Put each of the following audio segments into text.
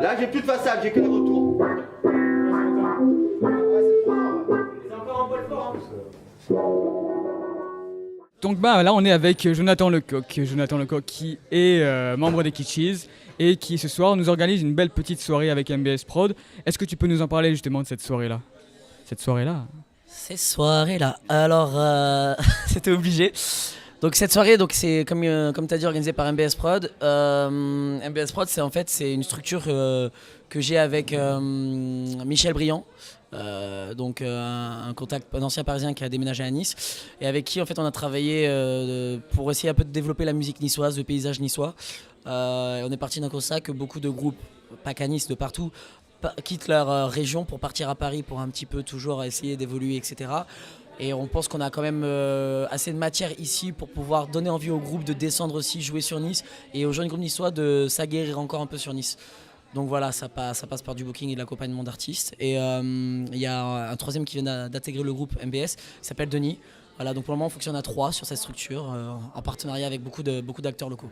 Là, j'ai plus de façade, j'ai que les retours. C'est encore un poil fort. Donc là on est avec Jonathan Lecoq. Jonathan Lecoq qui est membre des Kitschis et qui ce soir nous organise une belle petite soirée avec MBS Prod. Est-ce que tu peux nous en parler justement de cette soirée-là? Ces soirées-là. Alors, c'était obligé. Donc cette soirée, donc c'est comme tu as dit, organisée par MBS Prod. MBS Prod, c'est une structure que j'ai avec Michel Briand. Un ancien parisien qui a déménagé à Nice et avec qui en fait on a travaillé pour essayer un peu de développer la musique niçoise, le paysage niçois. On est parti d'un constat que beaucoup de groupes, pas qu'à Nice, de partout, quittent leur région pour partir à Paris pour un petit peu toujours essayer d'évoluer, etc. Et on pense qu'on a quand même assez de matière ici pour pouvoir donner envie aux groupes de descendre aussi, jouer sur Nice et aux jeunes groupes niçois de s'aguerrir encore un peu sur Nice. Donc voilà, ça passe par du booking et de l'accompagnement d'artistes. Et il y a un troisième qui vient d'intégrer le groupe MBS, qui s'appelle Denis. Voilà, donc pour le moment on fonctionne à 3 sur cette structure, en partenariat avec beaucoup d'acteurs locaux.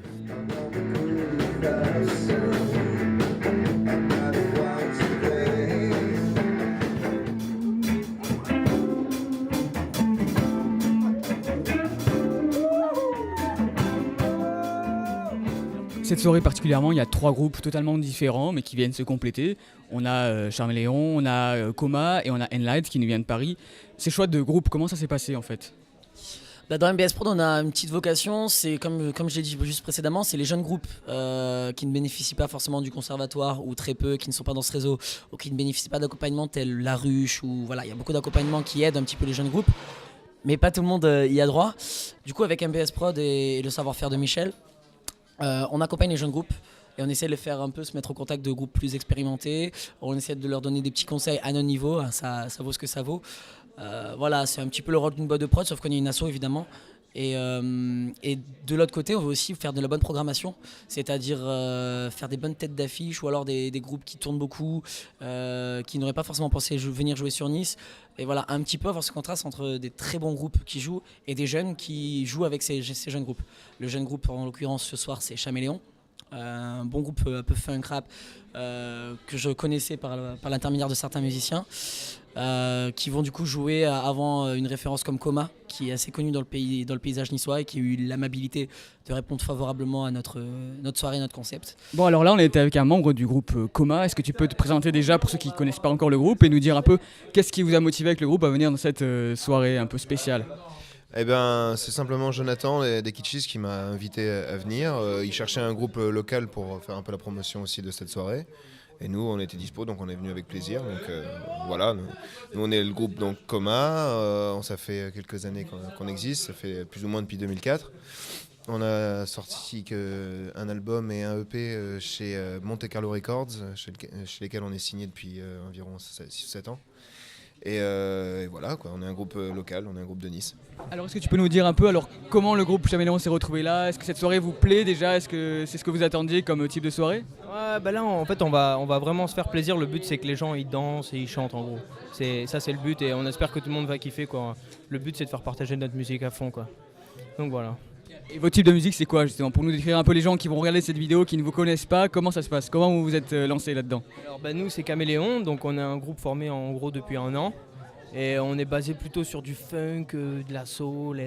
Cette soirée particulièrement, il y a 3 groupes totalement différents mais qui viennent se compléter. On a Charméléon, on a Coma et on a Enlight qui nous vient de Paris. Ces choix de groupes, comment ça s'est passé en fait? Dans MBS Prod, on a une petite vocation, c'est comme je l'ai dit juste précédemment, c'est les jeunes groupes qui ne bénéficient pas forcément du conservatoire ou très peu, qui ne sont pas dans ce réseau ou qui ne bénéficient pas d'accompagnement tel La Ruche ou voilà, il y a beaucoup d'accompagnements qui aident un petit peu les jeunes groupes, mais pas tout le monde y a droit. Du coup, avec MBS Prod et le savoir-faire de Michel, on accompagne les jeunes groupes et on essaie de les faire un peu se mettre au contact de groupes plus expérimentés. On essaie de leur donner des petits conseils à notre niveau, ça vaut ce que ça vaut. Voilà, c'est un petit peu le rôle d'une boîte de prod, sauf qu'on est une asso évidemment. Et de l'autre côté, on veut aussi faire de la bonne programmation, c'est-à-dire faire des bonnes têtes d'affiche ou alors des groupes qui tournent beaucoup, qui n'auraient pas forcément pensé venir jouer sur Nice. Et voilà, un petit peu avoir ce contraste entre des très bons groupes qui jouent et des jeunes qui jouent avec ces jeunes groupes. Le jeune groupe, en l'occurrence ce soir, c'est Charméléon. Un bon groupe un peu funk rap que je connaissais par l'intermédiaire de certains musiciens qui vont du coup jouer avant une référence comme Coma qui est assez connue dans le paysage niçois et qui a eu l'amabilité de répondre favorablement à notre soirée, notre concept. Bon alors là on était avec un membre du groupe Coma. Est-ce que tu peux te présenter déjà pour ceux qui ne connaissent pas encore le groupe et nous dire un peu qu'est-ce qui vous a motivé avec le groupe à venir dans cette soirée un peu spéciale? Eh ben, c'est simplement Jonathan des Kitschis qui m'a invité à venir. Il cherchait un groupe local pour faire un peu la promotion aussi de cette soirée. Et nous, on était dispo, donc on est venu avec plaisir. Donc voilà, nous on est le groupe donc Coma. Ça fait quelques années qu'on existe, ça fait plus ou moins depuis 2004. On a sorti un album et un EP chez Monte Carlo Records, chez lesquels on est signé depuis environ 6-7 ans. Et voilà, quoi, on est un groupe local, on est un groupe de Nice. Alors est-ce que tu peux nous dire un peu comment le groupe Charméléon s'est retrouvé là? Est-ce que cette soirée vous plaît déjà? Est-ce que c'est ce que vous attendiez comme type de soirée? Ouais, bah là en fait on va vraiment se faire plaisir. Le but c'est que les gens ils dansent et ils chantent en gros. C'est le but et on espère que tout le monde va kiffer quoi. Le but c'est de faire partager notre musique à fond quoi. Donc voilà. Et votre type de musique c'est quoi justement? Pour nous décrire un peu les gens qui vont regarder cette vidéo, qui ne vous connaissent pas, comment ça se passe? Comment vous vous êtes lancé là-dedans? Alors bah, nous c'est Caméléon, donc on est un groupe formé en gros depuis 1 an. Et on est basé plutôt sur du funk, de la soul.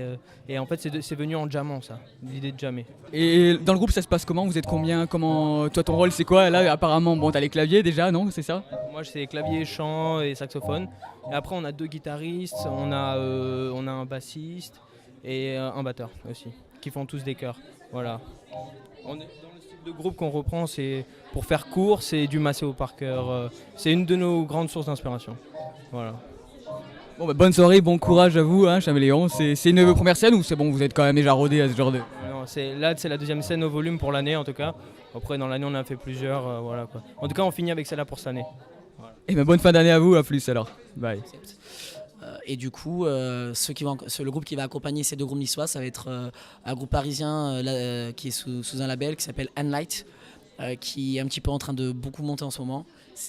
Et en fait, c'est venu en jammant, ça, l'idée de jammer. Et dans le groupe, ça se passe comment? Vous êtes combien? Toi, ton rôle, c'est quoi? Là, apparemment, bon, t'as les claviers déjà, non? C'est ça? Moi, c'est clavier, chant et saxophone. Et après, on a 2 guitaristes, on a un bassiste et un batteur aussi, qui font tous des chœurs. Voilà. On est dans le style de groupe qu'on reprend, c'est pour faire court, c'est du Maceo Parker. C'est une de nos grandes sources d'inspiration. Voilà. Bon, bonne soirée, bon courage à vous, hein, Charméléon. C'est une première scène ou c'est bon, vous êtes quand même déjà rodé à ce genre de... Non, c'est la 2e scène au volume pour l'année en tout cas. Après dans l'année on en a fait plusieurs, voilà quoi. En tout cas on finit avec celle-là pour cette année. Voilà. Et bonne fin d'année à vous, à plus alors. Bye. Et du coup, le groupe qui va accompagner ces 2 groupes niçois, ça va être un groupe parisien qui est sous un label qui s'appelle Enlight, qui est un petit peu en train de beaucoup monter en ce moment.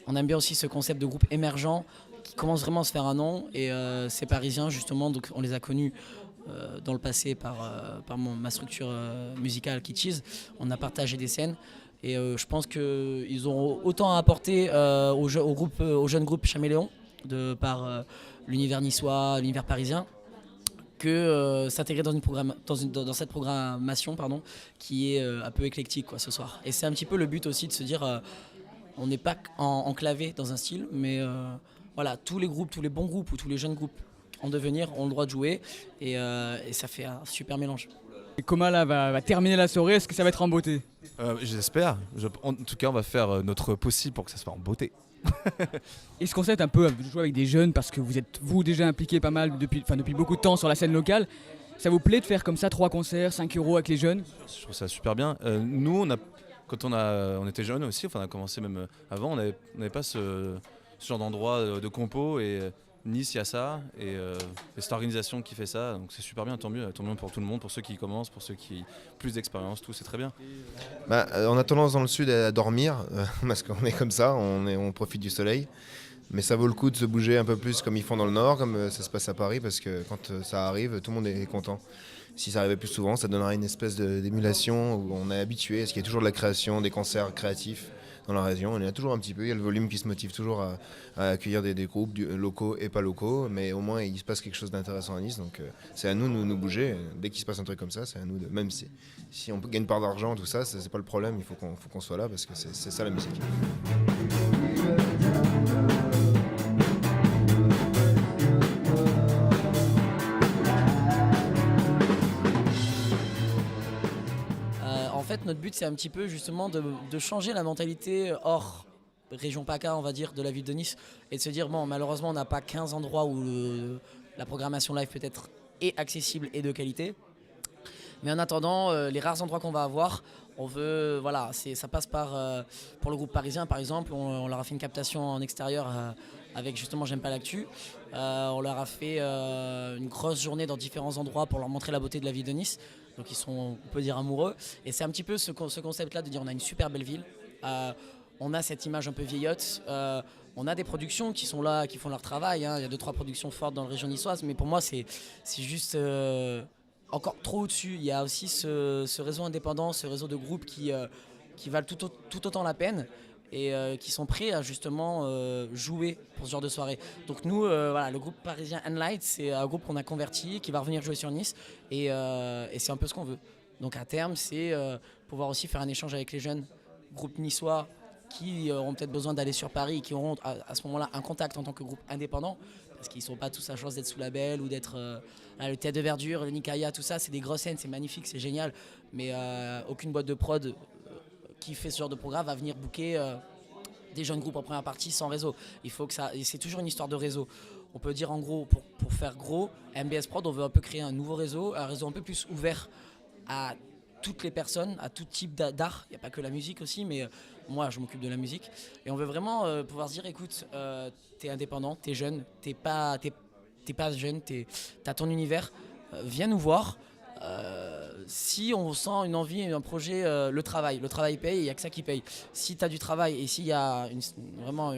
On aime bien aussi ce concept de groupe émergent qui commence vraiment à se faire un nom et ces Parisiens justement, donc on les a connus dans le passé par ma structure musicale Kitschis. On a partagé des scènes Et je pense qu'ils auront autant à apporter au jeune groupe Chaméléon par l'univers niçois, l'univers parisien, que s'intégrer dans cette programmation qui est un peu éclectique ce soir. Et c'est un petit peu le but aussi de se dire on n'est pas enclavé dans un style, mais voilà, tous les groupes, tous les bons groupes ou tous les jeunes groupes en devenir ont le droit de jouer et ça fait un super mélange. Et Coma là va terminer la soirée, est-ce que ça va être en beauté? J'espère. En tout cas, on va faire notre possible pour que ça soit en beauté. Et ce concept un peu de jouer avec des jeunes, parce que vous êtes déjà impliqué pas mal depuis beaucoup de temps sur la scène locale, ça vous plaît de faire comme ça 3 concerts, 5 € avec les jeunes? Je trouve ça super bien. Nous, quand on était jeunes aussi, on a commencé même avant, on n'avait pas ce genre d'endroit de compo et Nice, il y a ça et cette organisation qui fait ça, donc c'est super bien, tant mieux pour tout le monde, pour ceux qui commencent, pour ceux qui ont plus d'expérience, tout, c'est très bien. On a tendance dans le sud à dormir, parce qu'on est comme ça, on profite du soleil. Mais ça vaut le coup de se bouger un peu plus comme ils font dans le nord, comme ça se passe à Paris, parce que quand ça arrive, tout le monde est content. Si ça arrivait plus souvent, ça donnerait une espèce d'émulation où on est habitué à ce qu'il y ait toujours de la création, des concerts créatifs dans la région. On y a toujours un petit peu, il y a le volume qui se motive toujours à accueillir des groupes locaux et pas locaux, mais au moins il se passe quelque chose d'intéressant à Nice, donc c'est à nous de nous bouger. Dès qu'il se passe un truc comme ça, c'est à nous même si on gagne pas d'argent, tout ça, c'est pas le problème, il faut qu'on soit là parce que c'est ça la musique. En fait, notre but, c'est un petit peu justement de changer la mentalité hors région PACA, on va dire, de la ville de Nice, et de se dire, bon, malheureusement, on n'a pas 15 endroits où la programmation live peut être accessible et de qualité. Mais en attendant, les rares endroits qu'on va avoir, on veut, voilà, ça passe par, pour le groupe parisien, par exemple, on leur a fait une captation en extérieur avec justement J'aime pas l'actu. On leur a fait une grosse journée dans différents endroits pour leur montrer la beauté de la ville de Nice. Donc ils sont, on peut dire, amoureux. Et c'est un petit peu ce concept-là de dire on a une super belle ville. On a cette image un peu vieillotte. On a des productions qui sont là, qui font leur travail. Hein. Il y a 2-3 productions fortes dans la région niçoise. Mais pour moi, c'est juste encore trop au-dessus. Il y a aussi ce réseau indépendant, ce réseau de groupes qui valent tout autant la peine. Et qui sont prêts à justement jouer pour ce genre de soirée. Donc nous, voilà, le groupe parisien Enlight, c'est un groupe qu'on a converti, qui va revenir jouer sur Nice, et c'est un peu ce qu'on veut. Donc à terme, c'est pouvoir aussi faire un échange avec les jeunes groupes niçois qui auront peut-être besoin d'aller sur Paris, qui auront à ce moment-là un contact en tant que groupe indépendant, parce qu'ils ne sont pas tous à la chance d'être sous label ou d'être le Théâtre de Verdure, le Nikaya, tout ça, c'est des grosses scènes, c'est magnifique, c'est génial, mais aucune boîte de prod qui fait ce genre de programme va venir booker des jeunes groupes en première partie sans réseau. Il faut que c'est toujours une histoire de réseau. On peut dire en gros, pour faire gros, MBS Prod, on veut un peu créer un nouveau réseau, un réseau un peu plus ouvert à toutes les personnes, à tout type d'art. Il n'y a pas que la musique aussi, mais moi je m'occupe de la musique. Et on veut vraiment pouvoir se dire, écoute, t'es indépendant, t'es jeune, t'es pas jeune, t'as ton univers, viens nous voir. Si on sent une envie, un projet, le travail paye, il n'y a que ça qui paye. Si tu as du travail et s'il y a vraiment,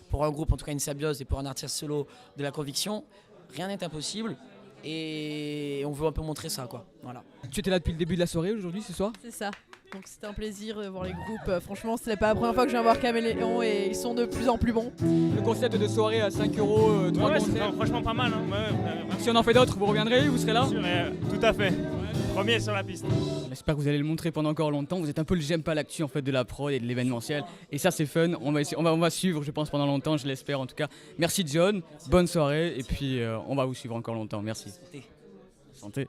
pour un groupe en tout cas une symbiose et pour un artiste solo de la conviction, rien n'est impossible et on veut un peu montrer ça, quoi. Voilà. Tu étais là depuis le début de la soirée aujourd'hui, ce soir? C'est ça. Donc c'était un plaisir de voir les groupes. Franchement, c'est pas la première fois que je viens voir Caméléon et ils sont de plus en plus bons. Le concept de soirée à 5 €, 3 concerts. Franchement pas mal. Hein. Si on en fait d'autres, vous reviendrez, vous serez là? Tout à fait. Premier sur la piste. J'espère que vous allez le montrer pendant encore longtemps. Vous êtes un peu le J'aime pas l'actu en fait de la prod et de l'événementiel. Et ça c'est fun. On va suivre, je pense, pendant longtemps, je l'espère en tout cas. Merci John, bonne soirée et puis on va vous suivre encore longtemps. Merci. Santé.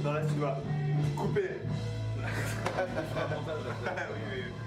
Non, là, tu dois couper. Oui, oui, oui.